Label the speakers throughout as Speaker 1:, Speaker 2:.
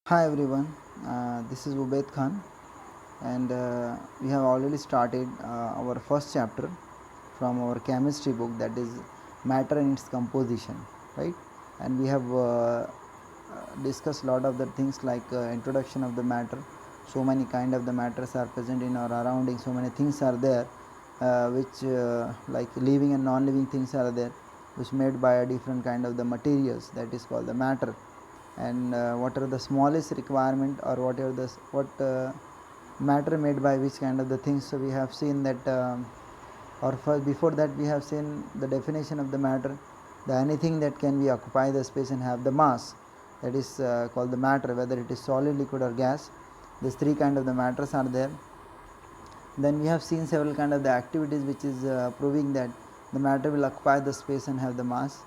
Speaker 1: Hi everyone, this is Ubaid Khan, and we have already started our first chapter from our chemistry book, that is matter and its composition, right? And we have discussed a lot of the things like introduction of the matter. So many kind of the matters are present in our surroundings. So many things are there, which like living and non-living things are there, which made by a different kind of the materials, that is called the matter. And what are the smallest requirement, or what matter made by which kind of the things. So we have seen that, or first, before that we have seen the definition of the matter, the anything that can be occupy the space and have the mass, that is called the matter, whether it is solid, liquid or gas. These three kind of the matters are there. Then we have seen several kind of the activities which is proving that the matter will occupy the space and have the mass.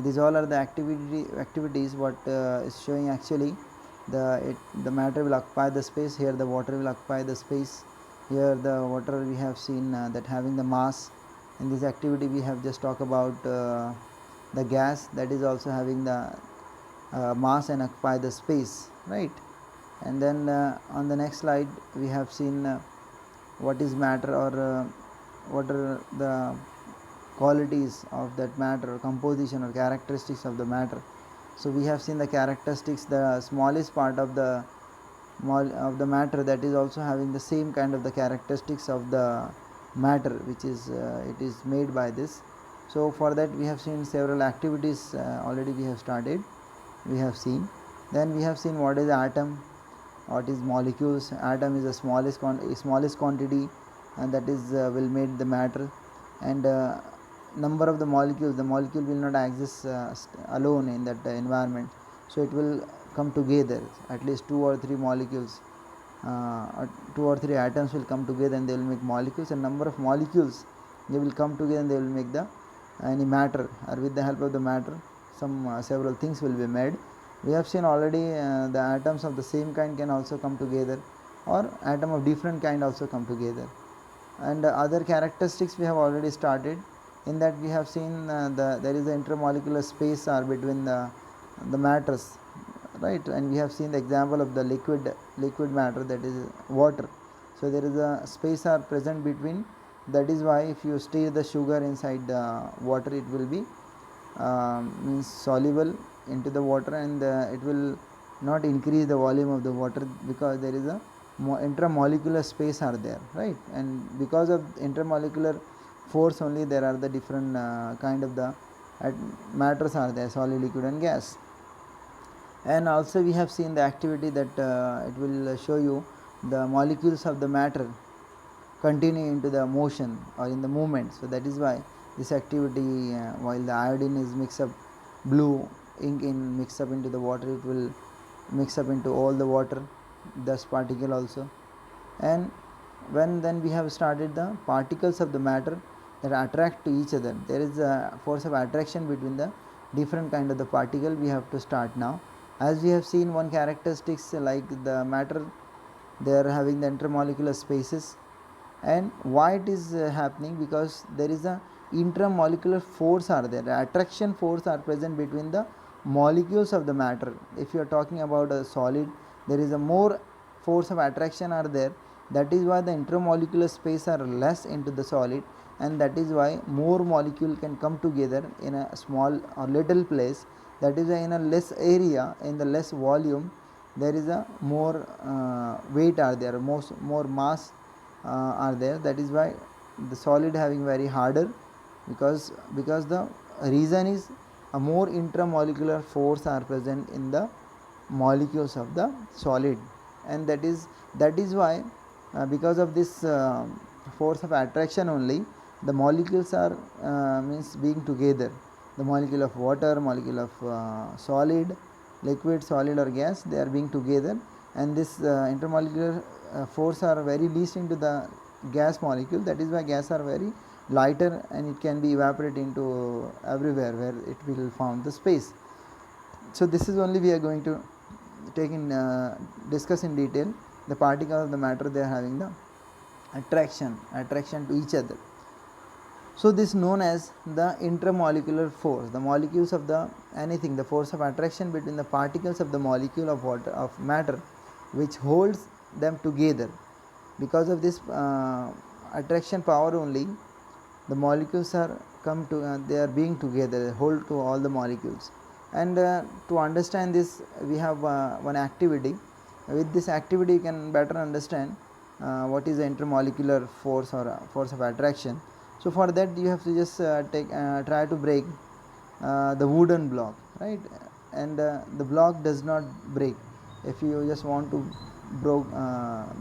Speaker 1: These all are the activities what is showing actually the matter will occupy the space. Here the water will occupy the space. Here the water we have seen that having the mass. In this activity we have just talked about the gas, that is also having the mass and occupy the space, right? And then on the next slide we have seen what is matter, or what are the qualities of that matter, or composition or characteristics of the matter. So we have seen the characteristics, the smallest part of the matter, that is also having the same kind of the characteristics of the matter, which is it is made by this. So for that we have seen several activities, already we have started, we have seen. Then we have seen what is atom, what is molecules. Atom is the smallest quantity, and that is will make the matter. And number of the molecules, the molecule will not exist alone in that environment, so it will come together. At least two or three molecules, or two or three atoms will come together and they will make molecules. And number of molecules, they will come together and they will make the any matter, or with the help of the matter some several things will be made. We have seen already the atoms of the same kind can also come together, or atom of different kind also come together. And other characteristics we have already started. In that we have seen there is the intermolecular space are between the matters, right? And we have seen the example of the liquid matter, that is water. So there is a space are present between. That is why if you stir the sugar inside the water, it will be means soluble into the water, and it will not increase the volume of the water, because there is a intramolecular space are there, right? And because of intermolecular force only, there are the different kind of the matters are there, solid, liquid and gas. And also we have seen the activity that it will show you the molecules of the matter continue into the motion or in the movement. So that is why this activity, while the iodine is mixed up, blue ink in mix up into the water, it will mix up into all the water, dust particle also. And when then we have started the particles of the matter that attract to each other, there is a force of attraction between the different kind of the particle. We have to start now. As we have seen one characteristics, like the matter, they are having the intermolecular spaces. And why it is happening? Because there is a intramolecular force are there, the attraction force are present between the molecules of the matter. If you are talking about a solid, there is a more force of attraction are there. That is why the intermolecular space are less into the solid, and that is why more molecule can come together in a small or little place. That is why in a less area, in the less volume, there is a more weight are there, more mass are there. That is why the solid having very harder, because the reason is a more intramolecular force are present in the molecules of the solid. And that is why because of this force of attraction only, the molecules are means being together. The molecule of water, molecule of solid, liquid, solid or gas, they are being together. And this intermolecular force are very least into the gas molecule. That is why gas are very lighter, and it can be evaporated into everywhere where it will found the space. So this is only we are going to take in discuss in detail the particles of the matter. They are having the attraction to each other. So this is known as the intermolecular force. The molecules of the anything, the force of attraction between the particles of the molecule of water of matter, which holds them together. Because of this attraction power only, the molecules are come to they are being together, hold to all the molecules. And to understand this, we have one activity. With this activity, you can better understand what is the intermolecular force or force of attraction. So for that, you have to just try to break the wooden block, right? And the block does not break. If you just want to broke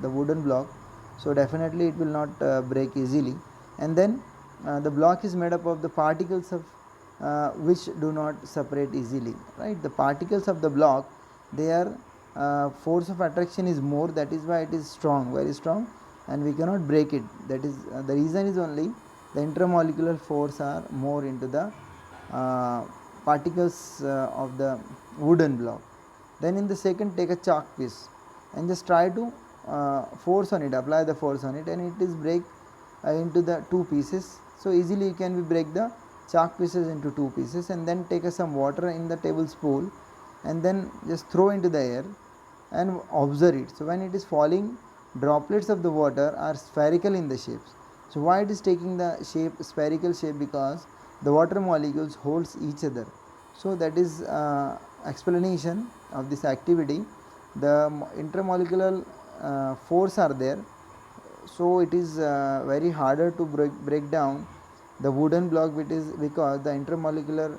Speaker 1: the wooden block, so definitely it will not break easily. And then the block is made up of the particles of which do not separate easily, right? The particles of the block, their force of attraction is more, that is why it is strong, very strong, and we cannot break it. That is the reason is only the intermolecular force are more into the particles of the wooden block. Then in the second, take a chalk piece and just try to force on it, apply the force on it, and it is break into the two pieces. So easily you can break the chalk pieces into two pieces, and then take some water in the tablespoon and then just throw into the air and observe it. So when it is falling, droplets of the water are spherical in the shapes. So why it is taking the shape spherical shape? Because the water molecules holds each other. So that is explanation of this activity. The intermolecular force are there, so it is very harder to break down the wooden block, which is because the intermolecular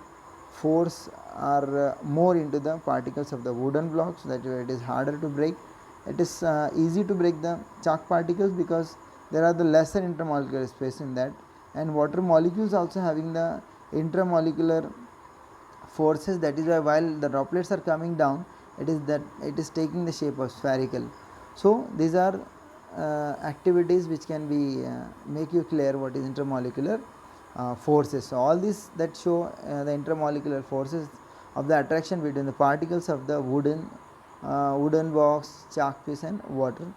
Speaker 1: force are more into the particles of the wooden blocks, that it is harder to break. It is easy to break the chalk particles because there are the lesser intermolecular space in that, and water molecules also having the intermolecular forces. That is why while the droplets are coming down, it is taking the shape of spherical. So these are activities which can be make you clear what is intermolecular forces. So all these that show the intermolecular forces of the attraction between the particles of the wooden box, chalk piece, and water.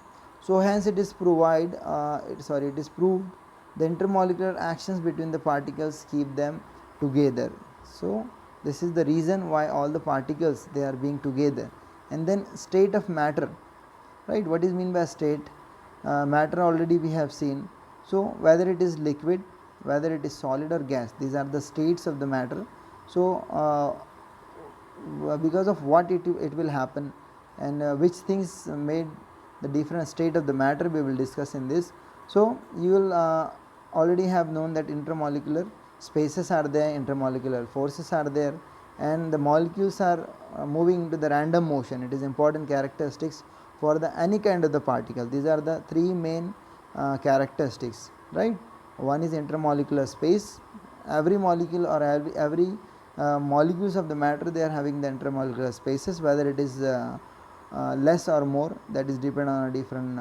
Speaker 1: So hence it is provide it is proved the intermolecular actions between the particles keep them together. So this is the reason why all the particles they are being together. And then state of matter, right? What is mean by state? Matter already we have seen. So whether it is liquid, whether it is solid or gas, these are the states of the matter. So because of what it will happen, and which things made the different state of the matter, we will discuss in this. So you will already have known that intermolecular spaces are there, intermolecular forces are there, and the molecules are moving into the random motion. It is important characteristics for the any kind of the particle. These are the three main characteristics, right? One is intermolecular space. Every molecule or every molecules of the matter, they are having the intermolecular spaces, whether it is less or more, that is depend on a different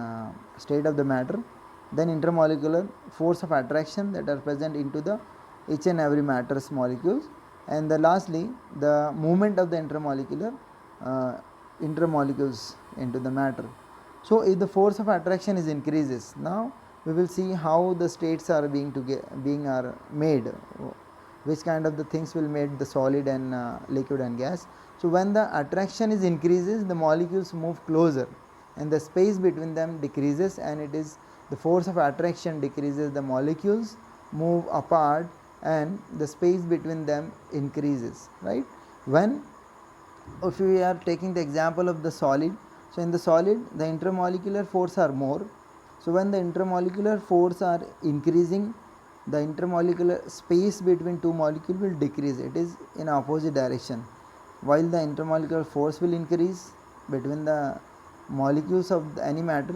Speaker 1: state of the matter. Then intermolecular force of attraction that are present into the each and every matter's molecules. And lastly, the movement of the intermolecules into the matter. So if the force of attraction is increases, now we will see how the states are being are made, which kind of the things will make the solid and liquid and gas. So when the attraction is increases, the molecules move closer and the space between them decreases, and it is the force of attraction decreases, the molecules move apart and the space between them increases, right? When if we are taking the example of the solid, so in the solid the intermolecular force are more. So when the intermolecular force are increasing, the intermolecular space between two molecules will decrease, it is in opposite direction, while the intermolecular force will increase between the molecules of any matter.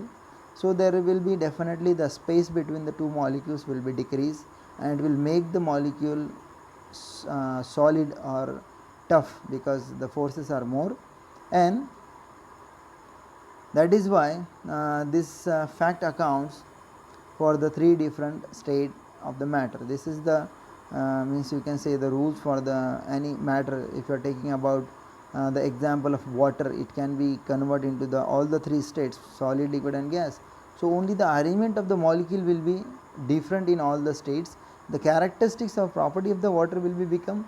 Speaker 1: So there will be definitely the space between the two molecules will be decreased, and it will make the molecule solid or tough because the forces are more. And that is why this fact accounts for the three different state of the matter. This is the means you can say the rules for the any matter. If you are taking about the example of water, it can be converted into the all the three states, solid, liquid, and gas. So only the arrangement of the molecule will be different in all the states, the characteristics of property of the water will be become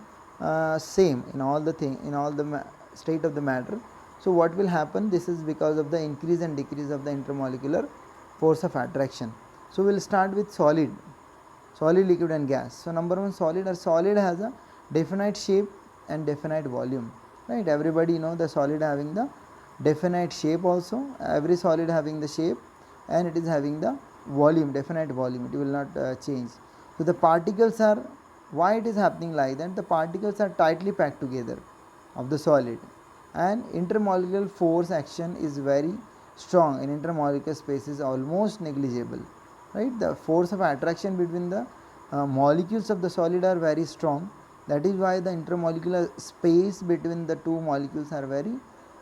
Speaker 1: same in all the state of the matter. So what will happen, this is because of the increase and decrease of the intermolecular force of attraction. So we will start with solid, liquid and gas. So number one, solid has a definite shape and definite volume, right? Everybody know the solid having the definite shape also, every solid having the shape, and it is having the volume, definite volume, it will not change. So the particles are, why it is happening like that, the particles are tightly packed together of the solid, and intermolecular force action is very strong in intermolecular space is almost negligible, right? The force of attraction between the molecules of the solid are very strong, that is why the intermolecular space between the two molecules are very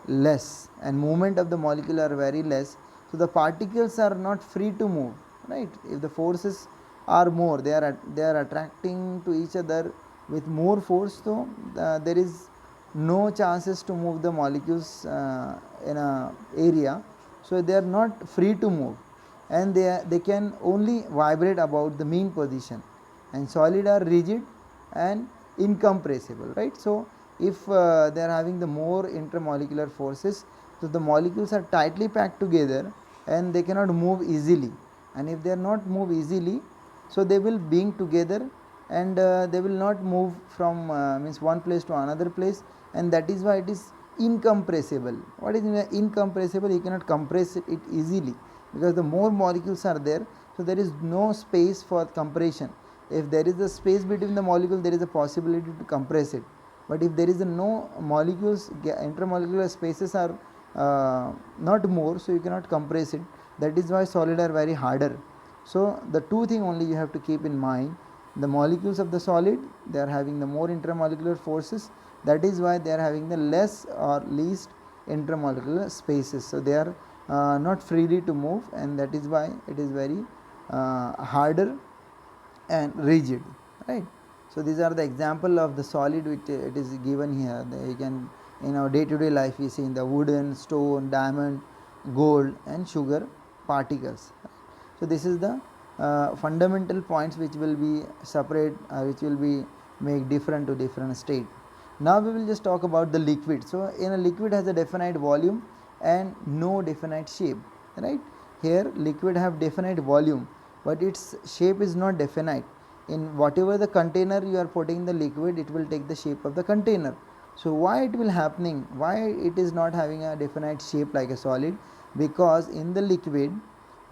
Speaker 1: less, and movement of the molecule are very less. So the particles are not free to move, right? If the forces are more, they are attracting to each other with more force, so there is no chances to move the molecules in a area, so they are not free to move, and they can only vibrate about the mean position, and solid are rigid and incompressible, right? So if they are having the more intermolecular forces, so the molecules are tightly packed together and they cannot move easily, and if they are not move easily, so they will being together, and they will not move from means one place to another place, and that is why it is incompressible. What is incompressible? You cannot compress it easily, because the more molecules are there, so there is no space for compression. If there is a space between the molecule, there is a possibility to compress it, but if there is no molecules, intermolecular spaces are not more, so you cannot compress it. That is why solid are very harder. So the two thing only you have to keep in mind, the molecules of the solid, they are having the more intermolecular forces, that is why they are having the less or least intermolecular spaces, so they are not freely to move, and that is why it is very harder and rigid, right? So these are the example of the solid which it is given here. You can, in our day to day life, we see in the wooden, stone, diamond, gold and sugar particles. So this is the fundamental points which will be separate, which will be make different to different state. Now we will just talk about the liquid. So in a liquid has a definite volume and no definite shape, right? Here liquid have definite volume, but its shape is not definite. In whatever the container you are putting the liquid, it will take the shape of the container. So why it will happening, why it is not having a definite shape like a solid? Because in the liquid,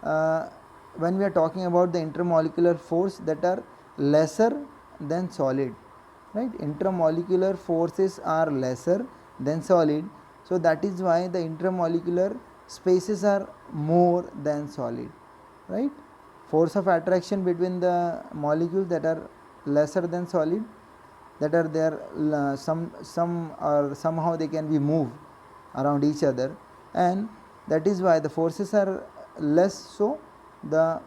Speaker 1: when we are talking about the intermolecular force that are lesser than solid, right? Intermolecular forces are lesser than solid, so that is why the intermolecular spaces are more than solid, right? Force of attraction between the molecules that are lesser than solid, that are there, some or somehow they can be moved around each other, and that is why the forces are less, so the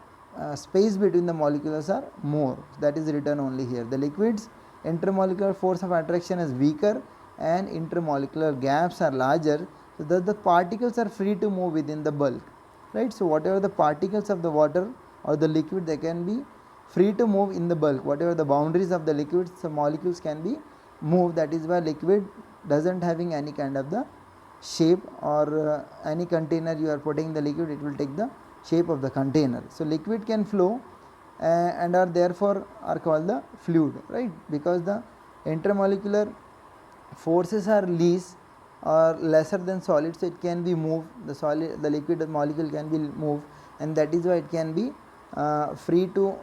Speaker 1: space between the molecules are more. That is written only here. The liquids intermolecular force of attraction is weaker and intermolecular gaps are larger, so that the particles are free to move within the bulk, right? So whatever the particles of the water or the liquid, they can be free to move in the bulk, whatever the boundaries of the liquids, the molecules can be moved. That is why liquid doesn't having any kind of the shape, or any container you are putting the liquid, it will take the shape of the container. So liquid can flow and are therefore are called the fluid, right? Because the intermolecular forces are least or lesser than solid, so it can be moved, the liquid molecule can be moved, and that is why it can be free to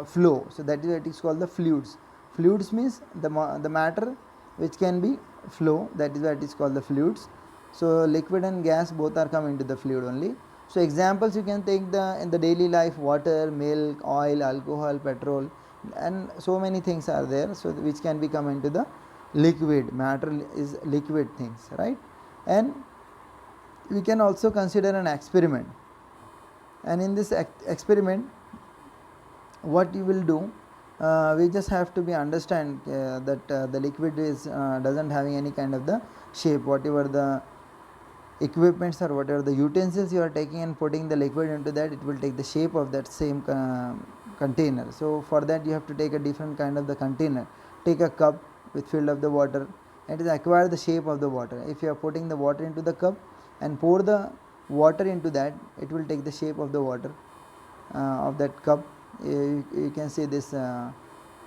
Speaker 1: flow. So that is why it is called the fluids. Fluids means the matter which can be flow, that is why it is called the fluids. So liquid and gas both are come into the fluid only. So examples you can take in the daily life: water, milk, oil, alcohol, petrol, and so many things are there, so which can be come into the liquid. Matter is liquid things, right? And we can also consider an experiment, and in this experiment what you will do, we just have to be understand that the liquid is doesn't having any kind of the shape, whatever the equipments or whatever the utensils you are taking and putting the liquid into that, it will take the shape of that same container. So for that you have to take a different kind of the container. Take a cup with filled of the water, and it acquire the shape of the water. If you are putting the water into the cup and pour the water into that, it will take the shape of the water of that cup. You can see this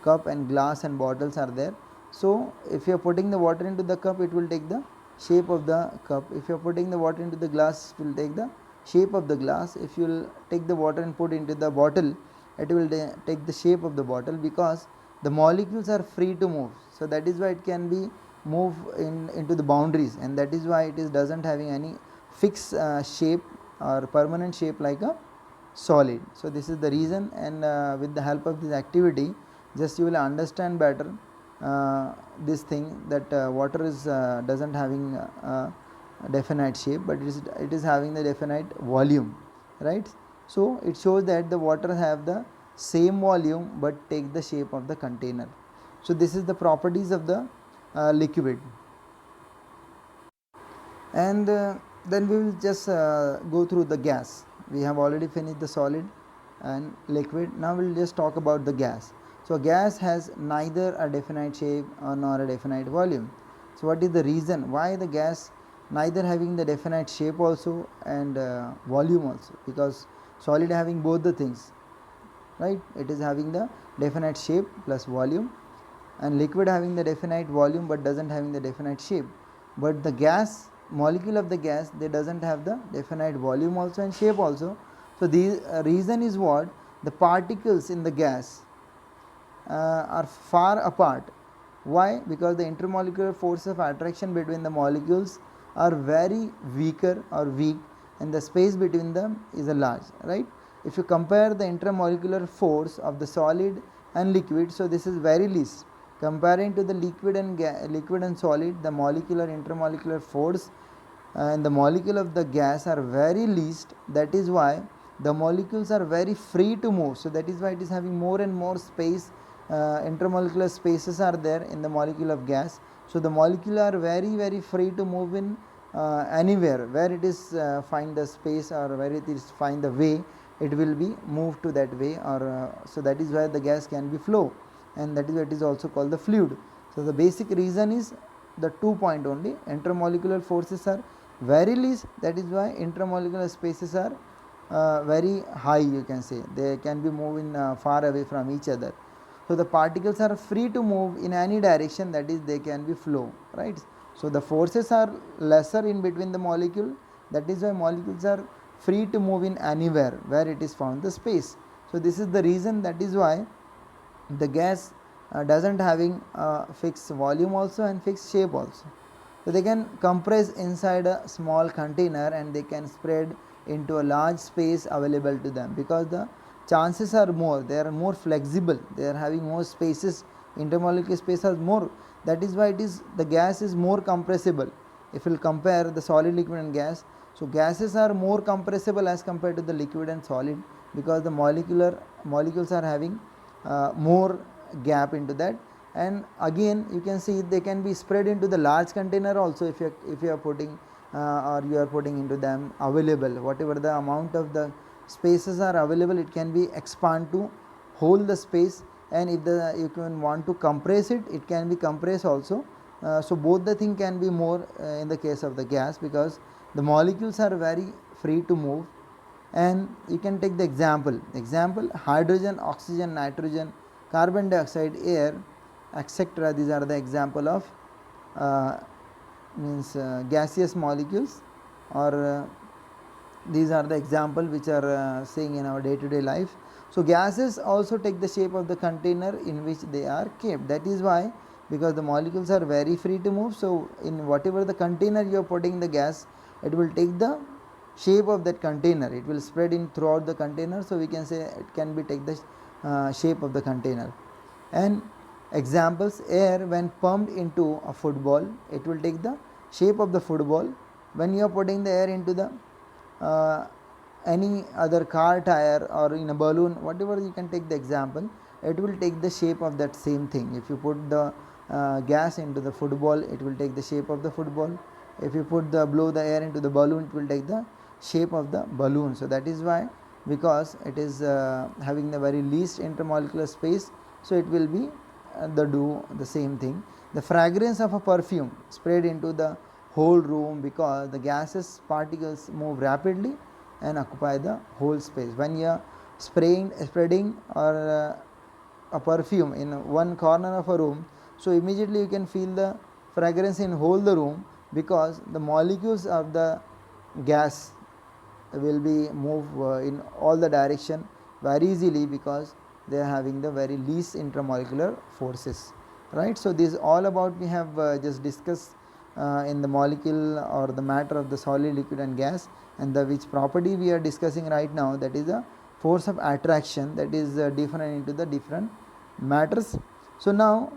Speaker 1: cup and glass and bottles are there. So if you are putting the water into the cup, it will take the shape of the cup. If you are putting the water into the glass, it will take the shape of the glass. If you will take the water and put into the bottle, it will take the shape of the bottle, because the molecules are free to move. So that is why it can be move into the boundaries, and that is why it is doesn't having any fixed shape or permanent shape like a solid. So this is the reason, and with the help of this activity, just you will understand better this thing, that water is doesn't having definite shape, but it is having the definite volume, right? So it shows that the water have the same volume but take the shape of the container. So this is the properties of the liquid. And then we will just go through the gas. We have already finished the solid and liquid. Now we will just talk about the gas. So gas has neither a definite shape nor a definite volume. So what is the reason why the gas neither having the definite shape also and volume also? Because solid having both the things, right? It is having the definite shape plus volume, and liquid having the definite volume but doesn't having the definite shape. But the gas molecule of the gas, they doesn't have the definite volume also and shape also. So the reason is what? The particles in the gas are far apart. Why? Because the intermolecular force of attraction between the molecules are very weaker or weak, and the space between them is a large, right? If you compare the intermolecular force of the solid and liquid, so this is very least. Comparing to the liquid and solid, the molecular intermolecular force and the molecule of the gas are very least. That is why the molecules are very free to move. So that is why it is having more and more space. Intermolecular spaces are there in the molecule of gas. So the molecule are very free to move in anywhere where it is find the space, or where it is find the way, it will be moved to that way, or so that is why the gas can be flow, and that is why it is also called the fluid. So the basic reason is the 2 point only. Intermolecular forces are very least, that is why intermolecular spaces are very high, you can say. They can be moving far away from each other. So the particles are free to move in any direction, that is they can be flow, right? So the forces are lesser in between the molecule, that is why molecules are free to move in anywhere where it is found the space. So this is the reason, that is why the gas doesn't having fixed volume also and fixed shape also. So they can compress inside a small container and they can spread into a large space available to them, because the chances are more, they are more flexible, they are having more spaces, intermolecular space has more. That is why it is the gas is more compressible. If you will compare the solid, liquid and gas, so gases are more compressible as compared to the liquid and solid, because the molecules are having more gap into that. And again you can see they can be spread into the large container also. If you are putting or you are putting into them available, whatever the amount of the spaces are available, it can be expand to hold the space. And if you can want to compress it, it can be compressed also. So both the thing can be more in the case of the gas, because the molecules are very free to move. And you can take the example hydrogen, oxygen, nitrogen, carbon dioxide, air, etc. These are the example of gaseous molecules, or these are the example which are seeing in our day to day life. So gases also take the shape of the container in which they are kept. That is why, because the molecules are very free to move, so in whatever the container you are putting the gas, it will take the shape of that container, it will spread in throughout the container. So we can say it can be take the shape of the container. And examples, air when pumped into a football, it will take the shape of the football. When you are putting the air into the any other car tire or in a balloon, whatever you can take the example, it will take the shape of that same thing. If you put the gas into the football, it will take the shape of the football. If you blow the air into the balloon, it will take the shape of the balloon. So that is why, because it is having the very least intermolecular space, so it will be the same thing. The fragrance of a perfume spread into the whole room because the gases particles move rapidly and occupy the whole space. When you are spreading or a perfume in one corner of a room, so immediately you can feel the fragrance in whole the room, because the molecules of the gas will be move in all the direction very easily, because they are having the very least intermolecular forces, right? So this is all about we have just discussed in the molecule or the matter of the solid, liquid and gas, and the which property we are discussing right now, that is the force of attraction, that is different into the different matters. So now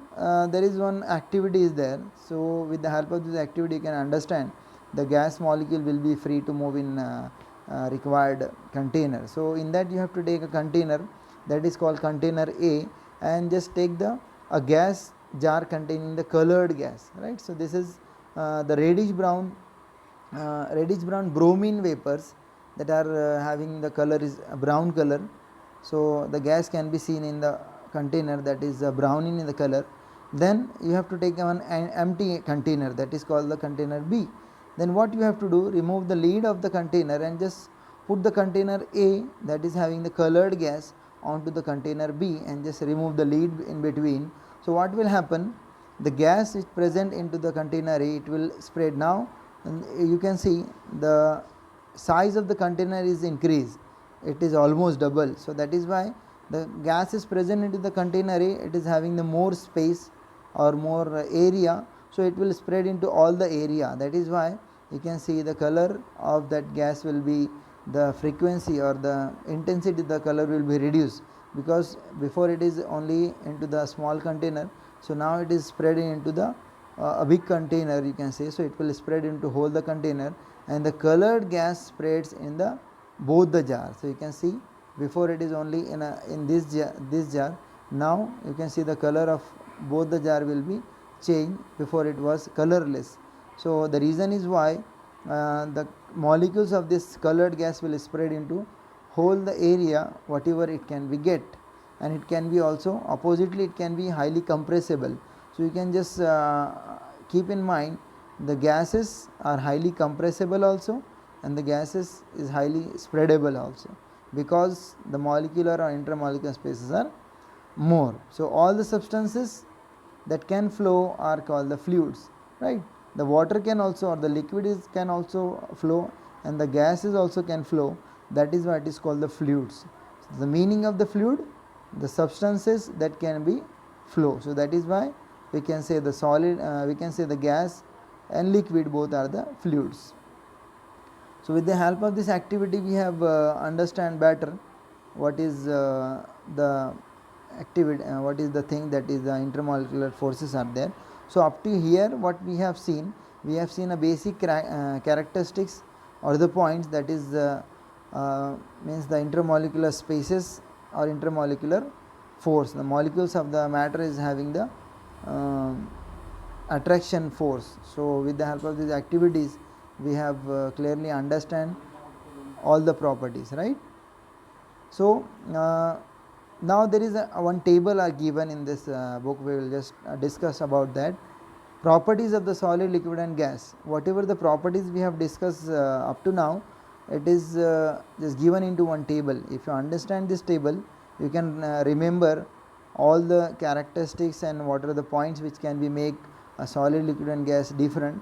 Speaker 1: there is one activity is there. So with the help of this activity you can understand the gas molecule will be free to move in required container. So in that you have to take a container that is called container A, and just take a gas jar containing the colored gas, right? So this is the reddish brown bromine vapors that are having the color is brown color. So the gas can be seen in the container that is brown in the color. Then you have to take an empty container that is called the container B. Then what you have to do, remove the lid of the container and just put the container A that is having the colored gas onto the container B and just remove the lid in between. So what will happen, the gas is present into the container A, it will spread. Now and you can see the size of the container is increased, it is almost double. So that is why the gas is present into the container A, it is having the more space or more area, so it will spread into all the area. That is why you can see the color of that gas will be, the frequency or the intensity, the color will be reduced, because before it is only into the small container, so now it is spreading into the a big container, you can say. So it will spread into whole the container, and the colored gas spreads in the both the jar. So you can see before it is only in this jar, now you can see the color of both the jar will be changed, before it was colorless. So the reason is why the molecules of this colored gas will spread into whole the area whatever it can be get, and it can be also oppositely, it can be highly compressible. So you can just keep in mind the gases are highly compressible also, and the gases is highly spreadable also, because the molecular or intermolecular spaces are more. So all the substances that can flow are called the fluids, right? The water can also, or the liquid can also flow, and the gases also can flow. That is why it is called the fluids. So the meaning of the fluid, the substances that can be flow. So that is why we can say the solid, we can say the gas and liquid both are the fluids. So with the help of this activity we have understand better what is the activity, what is the thing that is the intermolecular forces are there. So up to here what we have seen a basic characteristics or the points, that is means the intermolecular spaces or intermolecular force. The molecules of the matter is having the attraction force. So with the help of these activities we have clearly understand all the properties, right? So now there is one table are given in this book, we will just discuss about that. Properties of the solid, liquid and gas. Whatever the properties we have discussed up to now, it is just given into one table. If you understand this table, you can remember all the characteristics and what are the points which can be make a solid, liquid and gas different.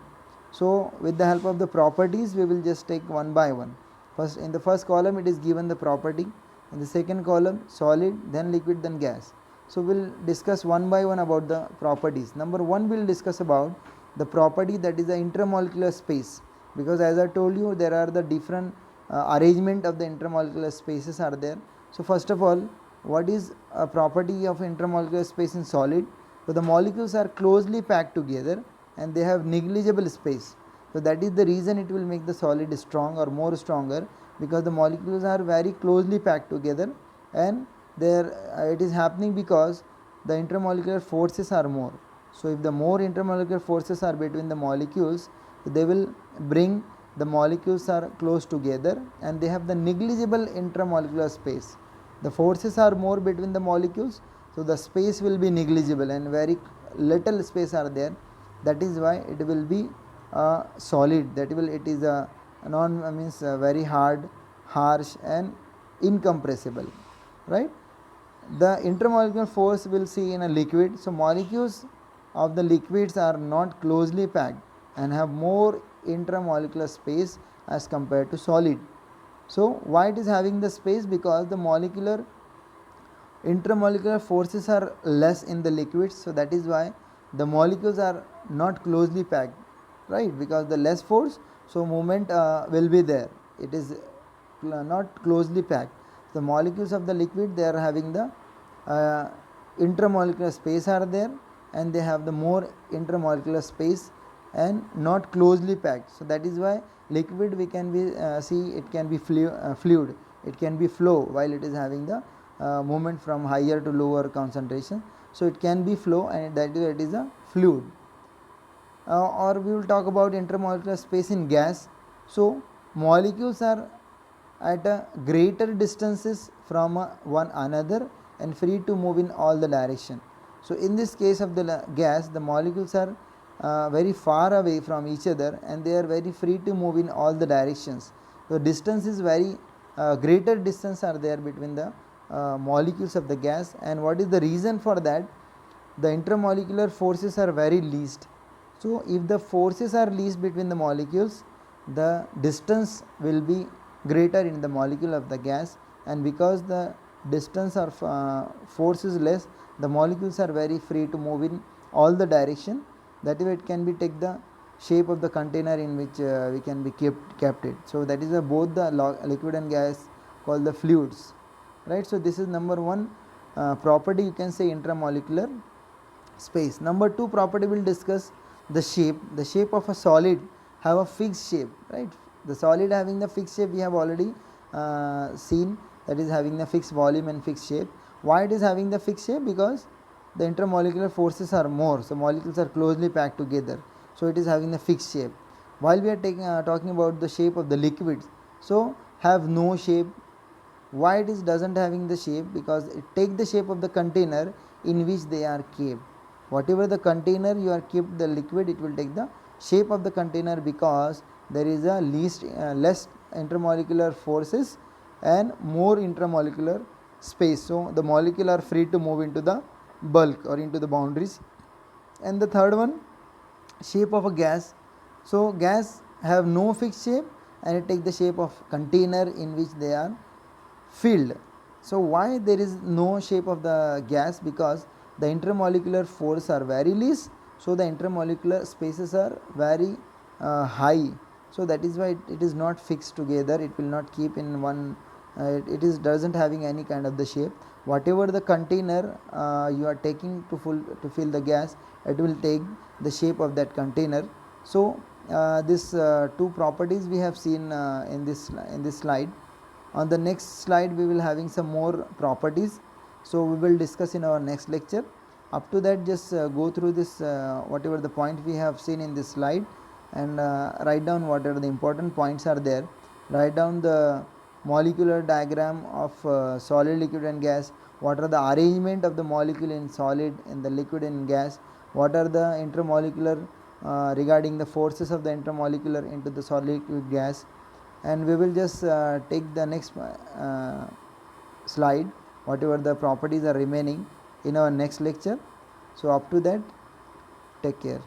Speaker 1: So with the help of the properties we will just take one by one. First, in the first column it is given the property, in the second column solid, then liquid, then gas. So we will discuss one by one about the properties. Number one, we will discuss about the property that is the intermolecular space, because as I told you there are the different arrangement of the intermolecular spaces are there. So first of all, what is a property of intermolecular space in solid? So the molecules are closely packed together and they have negligible space. So that is the reason it will make the solid strong or more stronger, because the molecules are very closely packed together, and there it is happening because the intermolecular forces are more. So if the more intermolecular forces are between the molecules, they will bring the molecules are close together and they have the negligible intramolecular space. The forces are more between the molecules, so the space will be negligible and very little space are there. That is why it will be solid. It is a means very hard, harsh and incompressible, right? The intermolecular force will see in a liquid. So molecules of the liquids are not closely packed and have more intramolecular space as compared to solid. So why it is having the space? Because the intermolecular forces are less in the liquids, so that is why the molecules are not closely packed, right? Because the less force, so movement will be there. It is not closely packed. The molecules of the liquid, they are having the intramolecular space are there and they have the more intermolecular space and not closely packed. So that is why liquid we can be see it can be fluid, it can be flow while it is having the movement from higher to lower concentration. So it can be flow and that it is a fluid. Or we will talk about intermolecular space in gas. So molecules are at a greater distances from one another and free to move in all the direction. So in this case of the gas, the molecules are very far away from each other and they are very free to move in all the directions. So distance is very greater distance are there between the molecules of the gas. And what is the reason for that? The intermolecular forces are very least. So if the forces are least between the molecules, the distance will be greater in the molecule of the gas, and because the distance or force is less, the molecules are very free to move in all the direction. That way it can be take the shape of the container in which we can be kept it. So that is both the liquid and gas called the fluids, right? So this is number one property, you can say intramolecular space. Number two property will discuss the shape. The shape of a solid have a fixed shape, right? The solid having the fixed shape we have already seen, that is having the fixed volume and fixed shape. Why it is having the fixed shape? Because the intermolecular forces are more, so molecules are closely packed together, so it is having the fixed shape. While we are talking about the shape of the liquids, so have no shape. Why it is doesn't having the shape? Because it take the shape of the container in which they are kept. Whatever the container you are kept the liquid, it will take the shape of the container because there is a less intermolecular forces and more intramolecular space. So the molecule are free to move into the bulk or into the boundaries. And the third one, shape of a gas. So gas have no fixed shape and it take the shape of container in which they are filled. So why there is no shape of the gas? Because the intermolecular force are very least, so the intermolecular spaces are very high. So that is why it is not fixed together, it will not keep in one, it is doesn't having any kind of the shape. Whatever the container you are taking to fill the gas, it will take the shape of that container. So this two properties we have seen in this slide. On the next slide we will having some more properties, so we will discuss in our next lecture. Up to that, just go through this whatever the point we have seen in this slide and write down whatever the important points are there. Write down the molecular diagram of solid, liquid and gas. What are the arrangement of the molecule in solid, in the liquid and gas? What are the intermolecular regarding the forces of the intermolecular into the solid, liquid, gas? And we will just take the next slide, whatever the properties are remaining in our next lecture. So up to that, take care.